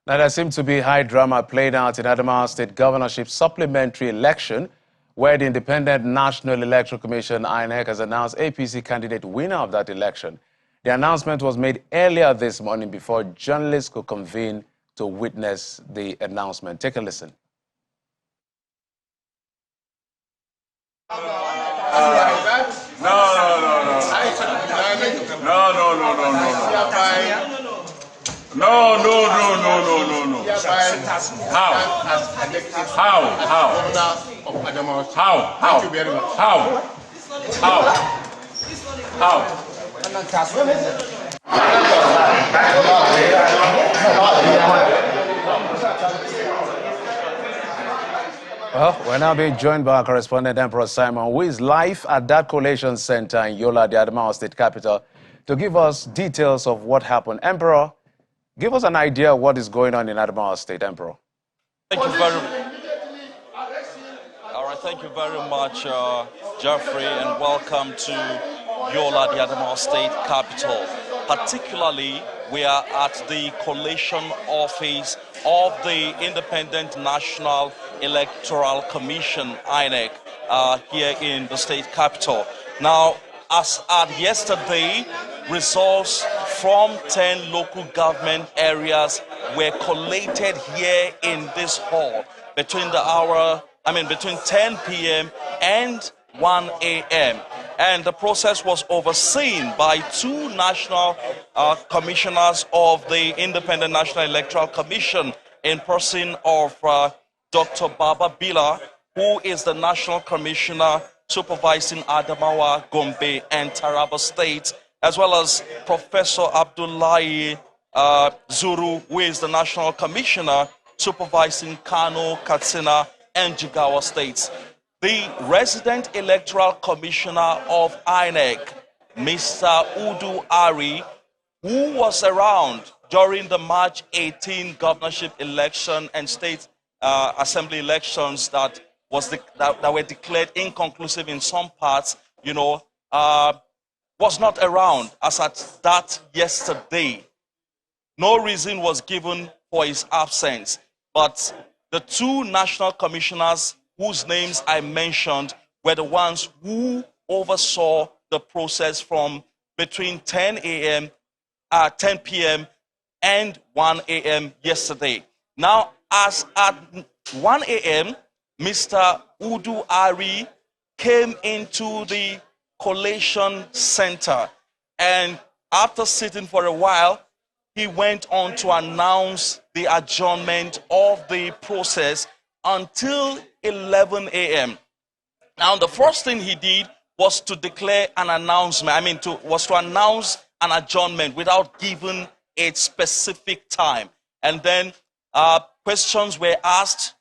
Now, there seems to be high drama playing out in Adamawa State Governorship supplementary election, where the Independent National Electoral Commission, INEC, has announced APC candidate winner of that election. The announcement was made earlier this morning before journalists could convene to witness the announcement. Take a listen. No. How? Thank you very much. How? Well, we're now being joined by our correspondent, Emperor Simon, who is live at that Collation Center in Yola, the Adamawa State capital, to give us details of what happened. Emperor, give us an idea of what is going on in Adamawa State, Emperor. Thank you very much, Jeffrey, and welcome to Yola, the Adamawa State capital. Particularly, we are at the collation office of the Independent National Electoral Commission, INEC, here in the state capital. Now, as at yesterday, results from 10 local government areas were collated here in this hall between 10 p.m. and 1 a.m. And the process was overseen by two national commissioners of the Independent National Electoral Commission in person of Dr. Baba Bila, who is the National Commissioner supervising Adamawa, Gombe, and Taraba states, as well as Professor Abdullahi Zuru, who is the National Commissioner supervising Kano, Katsina, and Jigawa states. The resident electoral commissioner of INEC, Mr. Udu Ari, who was around during the March 18 governorship election and state assembly elections that were declared inconclusive in some parts, was not around as at that yesterday. No reason was given for his absence, but the two national commissioners whose names I mentioned were the ones who oversaw the process from between 10 p.m. and 1 a.m. yesterday. Now, as at 1 a.m., Mr. Udu Ari came into the collation center, and after sitting for a while, he went on to announce the adjournment of the process until 11 a.m. Now, the first thing he did was to declare an announcement, to announce an adjournment without giving a specific time. And then questions were asked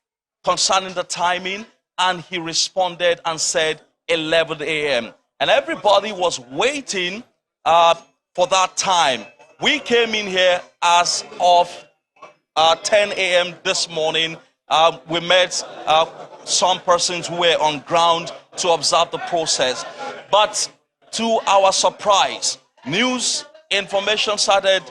concerning the timing, and he responded and said 11 a.m. And everybody was waiting for that time. We came in here as of 10 a.m. this morning. We met some persons who were on ground to observe the process. But to our surprise, news information started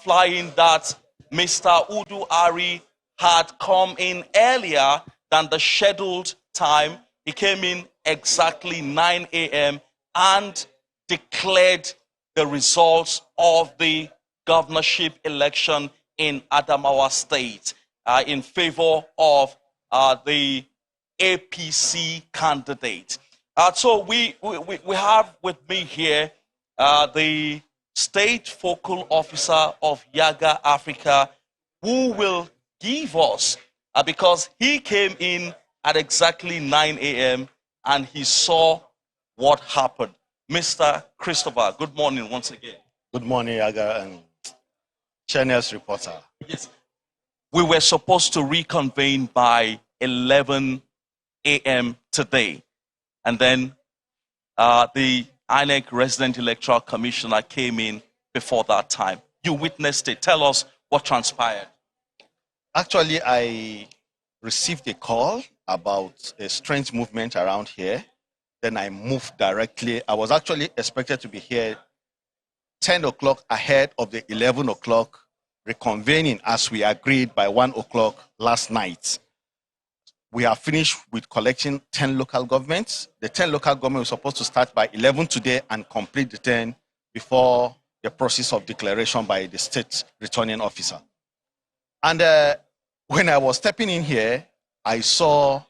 flying that Mr. Udu Ari had come in earlier than the scheduled time. He came in exactly 9 a.m. and declared the results of the governorship election in Adamawa State in favor of the APC candidate. So we have with me here the state focal officer of Yaga Africa, who will give us, because he came in at exactly 9 a.m. and he saw what happened. Mr. Christopher, good morning once again. Good morning, Yaga and Channels reporter. Yes. We were supposed to reconvene by 11 a.m. today. And then the INEC resident electoral commissioner came in before that time. You witnessed it. Tell us what transpired. Actually, I received a call about a strange movement around here. Then I moved directly. I was actually expected to be here 10 o'clock ahead of the 11 o'clock reconvening as we agreed by 1 o'clock last night. We are finished with collecting 10 local governments. The 10 local governments were supposed to start by 11 today and complete the 10 before the process of declaration by the state returning officer. And when I was stepping in here, I saw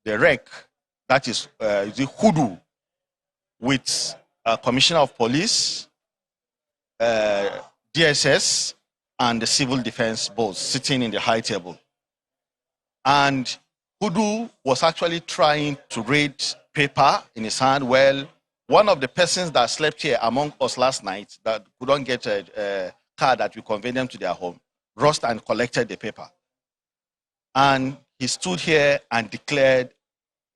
the wreck, that is the hoodoo, with Commissioner of Police, DSS, and the Civil Defense both sitting in the high table. And hoodoo was actually trying to read paper in his hand. Well, one of the persons that slept here among us last night that couldn't get a car that we conveyed them to their home, rushed and collected the paper. And he stood here and declared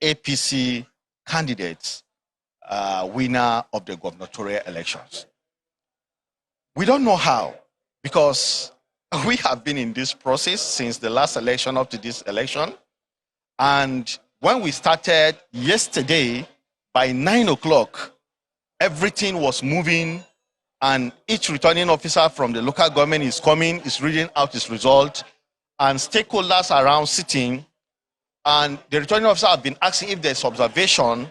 APC candidates winner of the gubernatorial elections. We don't know how, because we have been in this process since the last election up to this election. And when we started yesterday, by 9 o'clock, everything was moving, and each returning officer from the local government is coming, is reading out his result, and stakeholders are around sitting, and the returning officer have been asking if there's observation.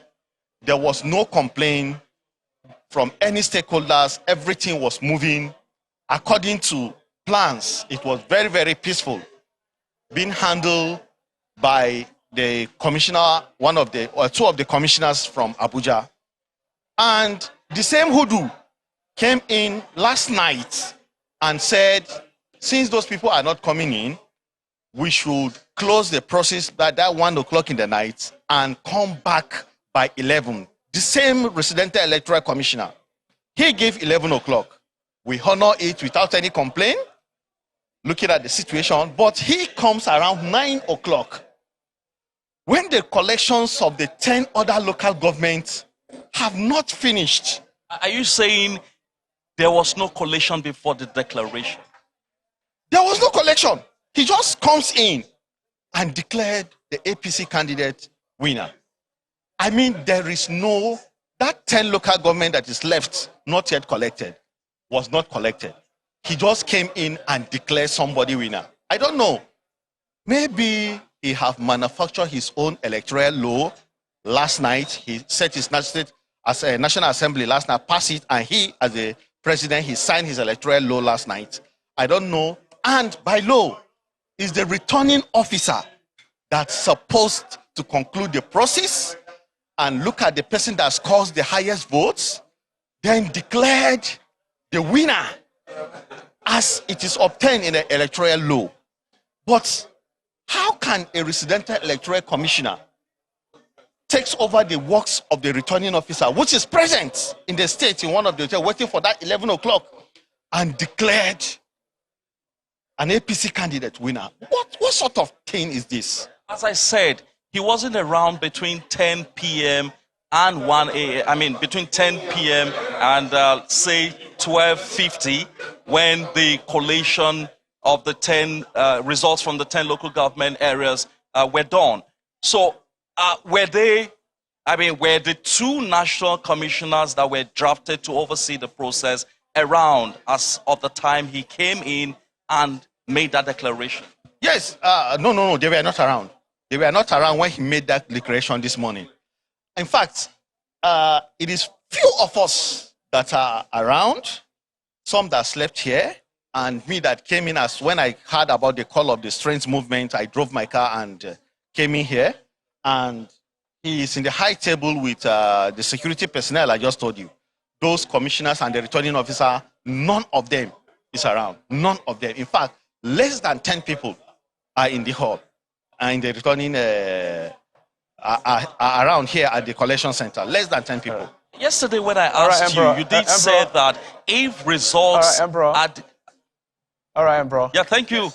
There was no complaint from any stakeholders. Everything was moving according to plans. It was very, very peaceful, being handled by the commissioner, two of the commissioners from Abuja. And the same hoodoo came in last night and said, since those people are not coming in, we should close the process by that 1 o'clock in the night and come back by 11. The same residential electoral commissioner, he gave 11 o'clock. We honor it without any complaint, looking at the situation, but he comes around 9 o'clock when the collections of the 10 other local governments have not finished. Are you saying there was no collation before the declaration? There was no collection. He just comes in and declared the APC candidate winner. I mean, there is no, that 10 local government that is left, not yet collected, was not collected. He just came in and declared somebody winner. I don't know. Maybe he have manufactured his own electoral law last night. He set his National Assembly last night, passed it, and he, as a president, he signed his electoral law last night. I don't know. And by law, is the returning officer that's supposed to conclude the process and look at the person that scores the highest votes, then declared the winner as it is obtained in the electoral law. But how can a residential electoral commissioner takes over the works of the returning officer, which is present in the state in one of the hotels, waiting for that 11 o'clock, and declared an APC candidate winner? What sort of thing is this? As I said, he wasn't around between 10 p.m. and 1 a.m. I mean, between 10 p.m. and say 12:50, when the collation of the 10 results from the 10 local government areas were done. So were the two national commissioners that were drafted to oversee the process around as of the time he came in and made that declaration? Yes. No, they were not around. They were not around when he made that declaration this morning. In fact, it is few of us that are around, some that slept here, and me that came in as when I heard about the call of the strange movement, I drove my car and came in here. And he is in the high table with the security personnel I just told you. Those commissioners and the returning officer, none of them is around. None of them. In fact, less than 10 people are in the hall and the returning are around here at the collection center. Less than 10 people. Yesterday when I asked you did say that if results All right, Emperor. Yeah, thank you.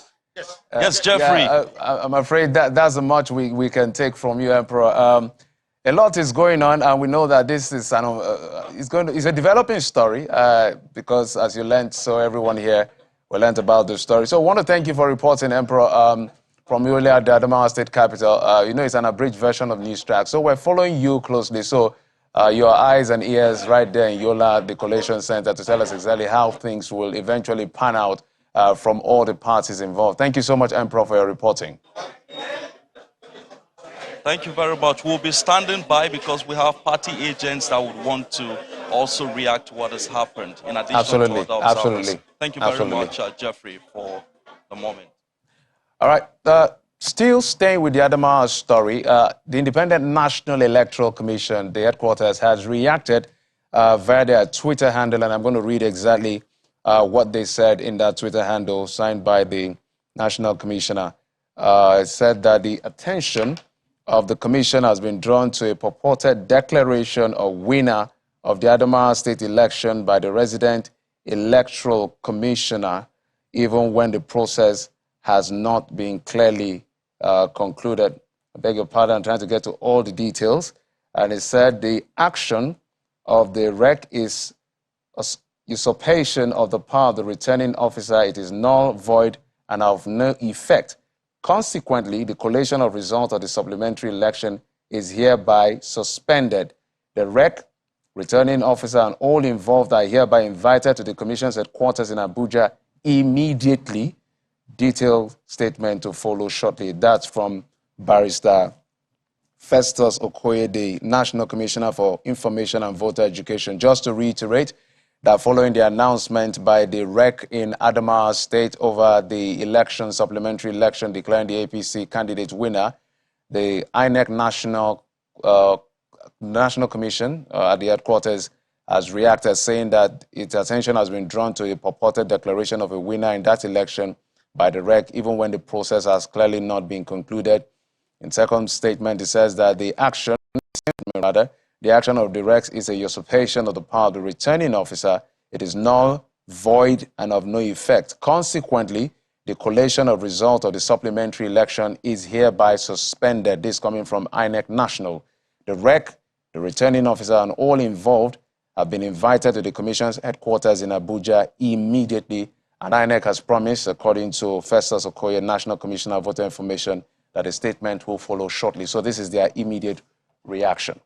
Yes, Jeffrey. Yeah, I'm afraid that's as much we can take from you, Emperor. A lot is going on, and we know that this is it's a developing story because, as you learned, so everyone here we learned about the story. So I want to thank you for reporting, Emperor, from Yola, the Adamawa state capital. You know, it's an abridged version of News Track, so we're following you closely. So your eyes and ears right there in Yola, the Collation Center, to tell us exactly how things will eventually pan out from all the parties involved. Thank you so much, Emperor, for your reporting. Thank you very much. We'll be standing by because we have party agents that would want to also react to what has happened in addition Absolutely. to other observers. Absolutely. Thank you very Absolutely. much, Jeffrey, for the moment. All right. Still staying with the Adamawa story, the Independent National Electoral Commission, the headquarters, has reacted via their Twitter handle, and I'm going to read exactly what they said in that Twitter handle signed by the National Commissioner. It said that the attention of the Commission has been drawn to a purported declaration of winner of the Adamawa state election by the resident electoral commissioner, even when the process has not been clearly concluded. I beg your pardon, I'm trying to get to all the details. And it said the action of the REC is usurpation of the power of the returning officer. It is null, void, and of no effect. Consequently, the collation of results of the supplementary election is hereby suspended. The REC, returning officer, and all involved are hereby invited to the Commission's headquarters in Abuja immediately. Detailed statement to follow shortly. That's from Barrister Festus Okoye, the National Commissioner for Information and Voter Education. Just to reiterate that following the announcement by the REC in Adamawa State over the election, supplementary election, declaring the APC candidate winner, the INEC National Commission at the headquarters has reacted, saying that its attention has been drawn to a purported declaration of a winner in that election by the REC, even when the process has clearly not been concluded. In second statement, it says that the action of the REC is a usurpation of the power of the returning officer. It is null, void, and of no effect. Consequently, the collation of result of the supplementary election is hereby suspended. This coming from INEC National. The REC, the returning officer, and all involved have been invited to the Commission's headquarters in Abuja immediately. And INEC has promised, according to Festus Okoye, National Commissioner of Voter Information, that a statement will follow shortly. So this is their immediate reaction.